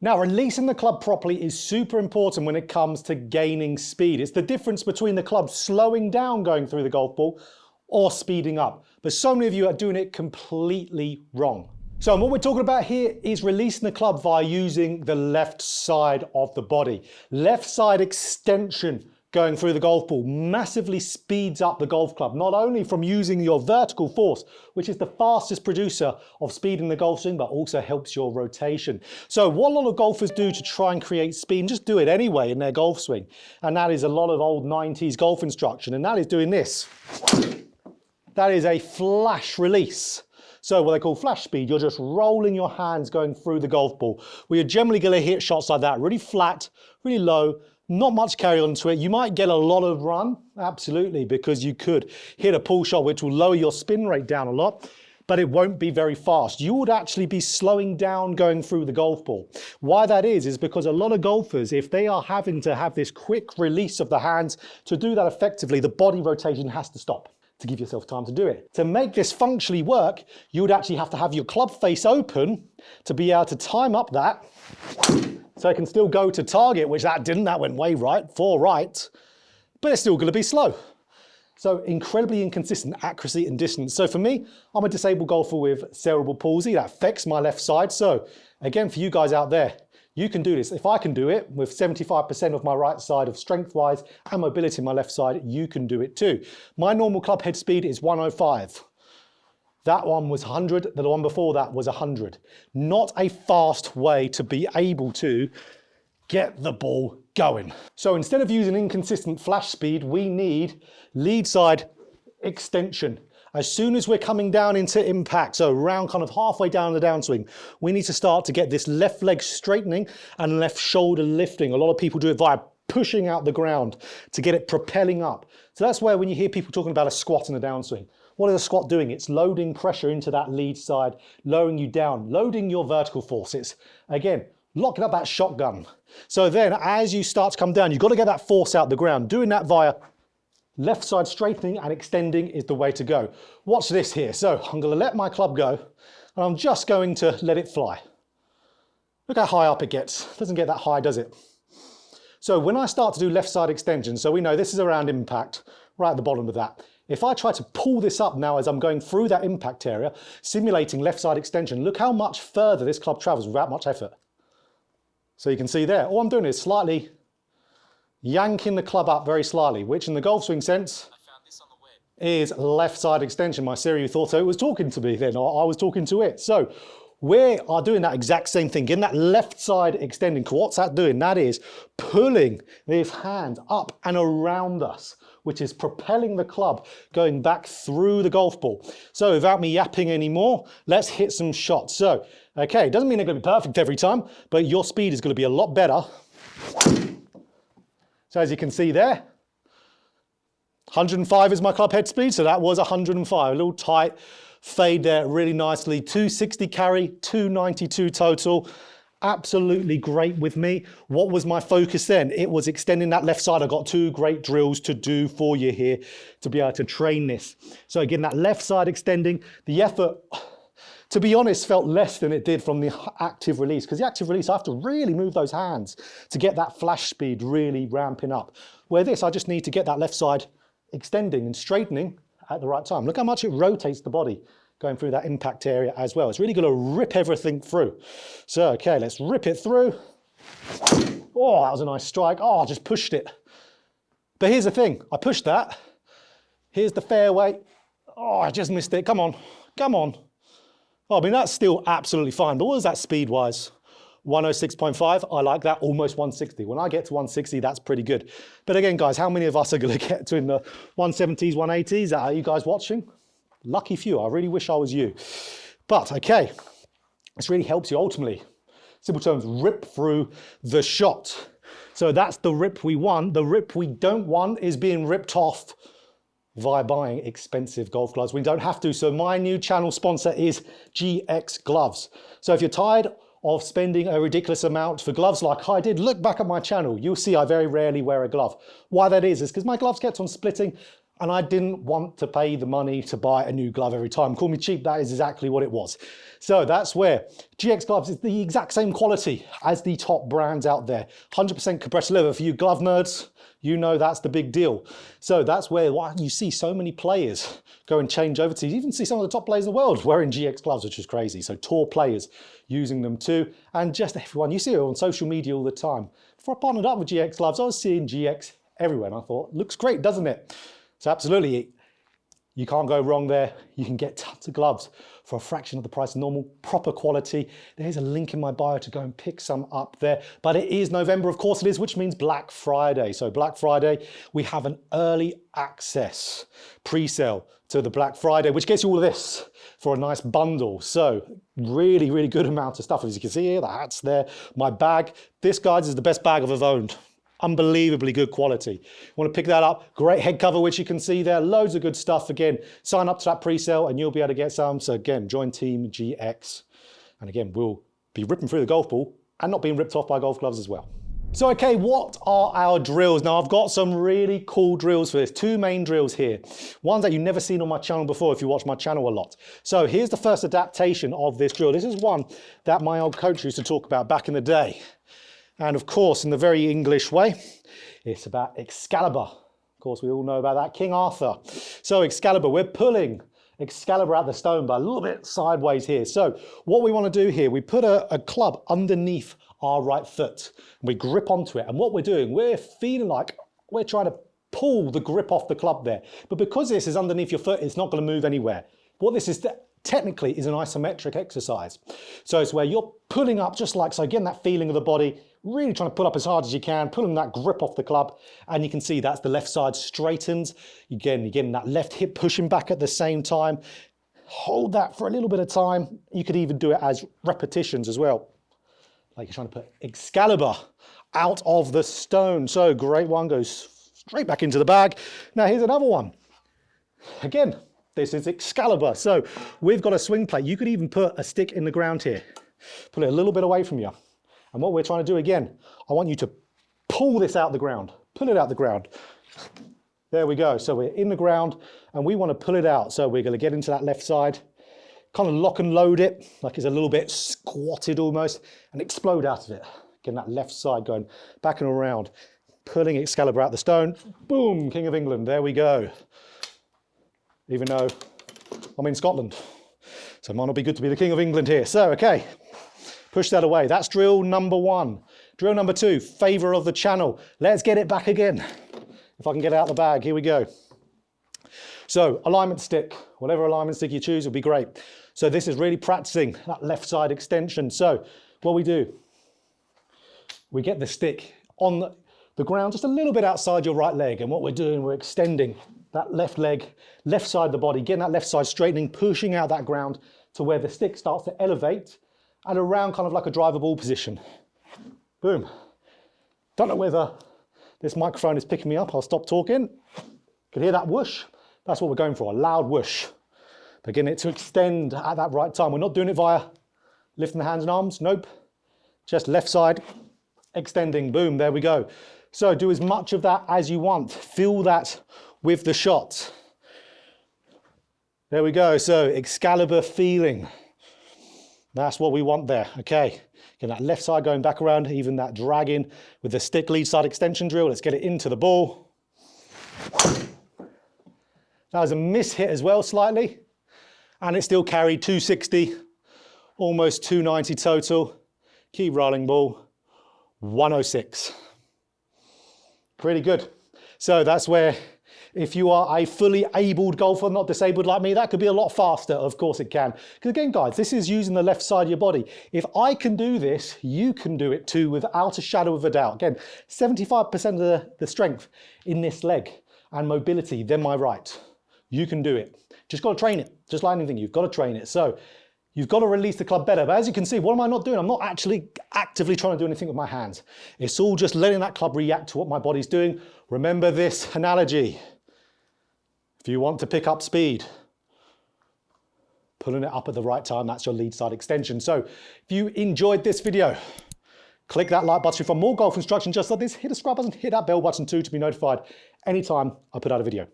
Now, releasing the club properly is super important when it comes to gaining speed. It's the difference between the club slowing down going through the golf ball or speeding up. But so many of you are doing it completely wrong. So what we're talking about here is releasing the club via using the left side of the body. Left side extension going through the golf ball massively speeds up the golf club, not only from using your vertical force, which is the fastest producer of speed in the golf swing, but also helps your rotation. So what a lot of golfers do to try and create speed, and just do it anyway in their golf swing, and that is a lot of old 90s golf instruction, and that is doing this. That is a flash release. So what they call flash speed, you're just rolling your hands going through the golf ball. Well, you're generally going to hit shots like that, really flat, really low, not much carry on to it. You might get a lot of run, absolutely, because you could hit a pull shot which will lower your spin rate down a lot, but it won't be very fast. You would actually be slowing down going through the golf ball. Why that is because a lot of golfers, if they are having to have this quick release of the hands, to do that effectively, the body rotation has to stop to give yourself time to do it. To make this functionally work, you would actually have to have your club face open to be able to time up that so it can still go to target, which that didn't, that went way right, 4 right, but it's still going to be slow. So incredibly inconsistent accuracy and distance. So for me, I'm a disabled golfer with cerebral palsy. That affects my left side. So again, for you guys out there, you can do this. If I can do it with 75% of my right side of strength-wise and mobility in my left side, you can do it too. My normal club head speed is 105. That one was 100, the one before that was 100. Not a fast way to be able to get the ball going. So instead of using inconsistent flash speed, we need lead side extension. As soon as we're coming down into impact, so around kind of halfway down the downswing, we need to start to get this left leg straightening and left shoulder lifting. A lot of people do it via pushing out the ground to get it propelling up. So that's where when you hear people talking about a squat and a downswing, what is a squat doing? It's loading pressure into that lead side, lowering you down, loading your vertical forces. Again, locking up that shotgun. So then as you start to come down, you've got to get that force out the ground. Doing that via left side straightening and extending is the way to go. Watch this here. So I'm going to let my club go and I'm just going to let it fly. Look how high up it gets. It doesn't get that high, does it? So when I start to do left side extension, so we know this is around impact, right at the bottom of that. If I try to pull this up now as I'm going through that impact area, simulating left side extension, look how much further this club travels without much effort. So you can see there, all I'm doing is slightly yanking the club up very slightly, which in the golf swing sense is left side extension. My Siri thought it was talking to me then, or I was talking to it. So we are doing that exact same thing, getting that left side extending. What's that doing? That is pulling this hand up and around us, which is propelling the club going back through the golf ball. So without me yapping anymore, let's hit some shots. So, okay, doesn't mean they're going to be perfect every time, but your speed is going to be a lot better. So as you can see there, 105 is my club head speed, so that was 105. A little tight fade there really nicely. 260 carry, 292 total. Absolutely great with me. What was my focus then? It was extending that left side. I've got 2 great drills to do for you here to be able to train this. So again, that left side extending, the effort, to be honest, felt less than it did from the active release, because the active release, I have to really move those hands to get that flash speed really ramping up. Where this, I just need to get that left side extending and straightening at the right time. Look how much it rotates the body going through that impact area as well. It's really going to rip everything through. So, okay, let's rip it through. Oh, that was a nice strike. Oh, I just pushed it. But here's the thing, I pushed that. Here's the fairway. Oh, I just missed it. Come on, come on. Oh, I mean, that's still absolutely fine, but what is that speed-wise? 106.5, I like that, almost 160. When I get to 160, that's pretty good. But again, guys, how many of us are going to get to in the 170s, 180s? Are you guys watching? Lucky few, I really wish I was you. But, okay, this really helps you ultimately. Simple terms, rip through the shot. So that's the rip we want. The rip we don't want is being ripped off via buying expensive golf gloves. We don't have to. So my new channel sponsor is GX Gloves. So if you're tired of spending a ridiculous amount for gloves like I did, look back at my channel. You'll see I very rarely wear a glove. Why that is because my gloves kept on splitting. And I didn't want to pay the money to buy a new glove every time. Call me cheap, that is exactly what it was. So that's where GX gloves is the exact same quality as the top brands out there. 100% compressed leather. For you glove nerds, you know that's the big deal. So that's where you see so many players go and change over to. You even see some of the top players in the world wearing GX gloves, which is crazy. So tour players using them too. And just everyone, you see it on social media all the time. Before I partnered up with GX gloves, I was seeing GX everywhere. And I thought, looks great, doesn't it? So absolutely, you can't go wrong there. You can get tons of gloves for a fraction of the price of normal, proper quality. There's a link in my bio to go and pick some up there. But it is November, of course it is, which means Black Friday. So Black Friday, we have an early access pre-sale to the Black Friday, which gets you all of this for a nice bundle. So really, really good amount of stuff. As you can see here, the hat's there, my bag. This, guys, is the best bag I've ever owned. Unbelievably good quality. You want to pick that up. Great head cover, which you can see there. Loads of good stuff. Again, sign up to that pre-sale and you'll be able to get some. So again, join Team GX. And again, we'll be ripping through the golf ball and not being ripped off by golf gloves as well. So, okay, what are our drills? Now, I've got some really cool drills for this. Two main drills here. Ones that you've never seen on my channel before if you watch my channel a lot. So here's the first adaptation of this drill. This is one that my old coach used to talk about back in the day. And of course, in the very English way, it's about Excalibur. Of course, we all know about that, King Arthur. So Excalibur, we're pulling Excalibur out the stone by a little bit sideways here. So what we want to do here, we put a club underneath our right foot. And we grip onto it. And what we're doing, we're feeling like we're trying to pull the grip off the club there. But because this is underneath your foot, it's not going to move anywhere. What this is technically is an isometric exercise. So it's where you're pulling up just like so, again, that feeling of the body, really trying to pull up as hard as you can, pulling that grip off the club. And you can see that's the left side straightens. Again, you're getting that left hip pushing back at the same time. Hold that for a little bit of time. You could even do it as repetitions as well. Like you're trying to put Excalibur out of the stone. So great one, goes straight back into the bag. Now here's another one. Again, this is Excalibur. So we've got a swing plate. You could even put a stick in the ground here. Pull it a little bit away from you. And what we're trying to do again, I want you to pull this out the ground. Pull it out the ground. There we go. So we're in the ground and we want to pull it out. So we're going to get into that left side, kind of lock and load it, like it's a little bit squatted almost, and explode out of it. Getting that left side going back and around, pulling Excalibur out the stone. Boom, King of England. There we go. Even though I'm in Scotland, so it might not be good to be the King of England here. So, okay. Push that away. That's drill number one. Drill number two, favor of the channel. Let's get it back again. If I can get it out of the bag, here we go. So alignment stick, whatever alignment stick you choose will be great. So this is really practicing that left side extension. So what we do, we get the stick on the ground just a little bit outside your right leg. And what we're doing, we're extending that left leg, left side of the body, getting that left side straightening, pushing out that ground to where the stick starts to elevate and around kind of like a driver ball position. Boom. Don't know whether this microphone is picking me up. I'll stop talking. Can hear that whoosh? That's what we're going for, a loud whoosh. But getting it to extend at that right time. We're not doing it via lifting the hands and arms. Nope. Just left side, extending. Boom, there we go. So do as much of that as you want. Feel that with the shot. There we go. So Excalibur feeling. That's what we want there, okay. Get that left side going back around, even that dragging with the stick lead side extension drill. Let's get it into the ball. That was a miss hit as well, slightly. And it still carried 260, almost 290 total. Keep rolling ball, 106. Pretty good. So that's where, if you are a fully abled golfer, not disabled like me, that could be a lot faster. Of course it can. Because again, guys, this is using the left side of your body. If I can do this, you can do it too without a shadow of a doubt. Again, 75% of the strength in this leg and mobility, then my right. You can do it. Just got to train it. Just like anything, you've got to train it. So you've got to release the club better. But as you can see, what am I not doing? I'm not actually actively trying to do anything with my hands. It's all just letting that club react to what my body's doing. Remember this analogy. If you want to pick up speed, pulling it up at the right time, that's your lead side extension. So if you enjoyed this video, click that like button for more golf instruction just like this. Hit the subscribe button, hit that bell button too to be notified anytime I put out a video.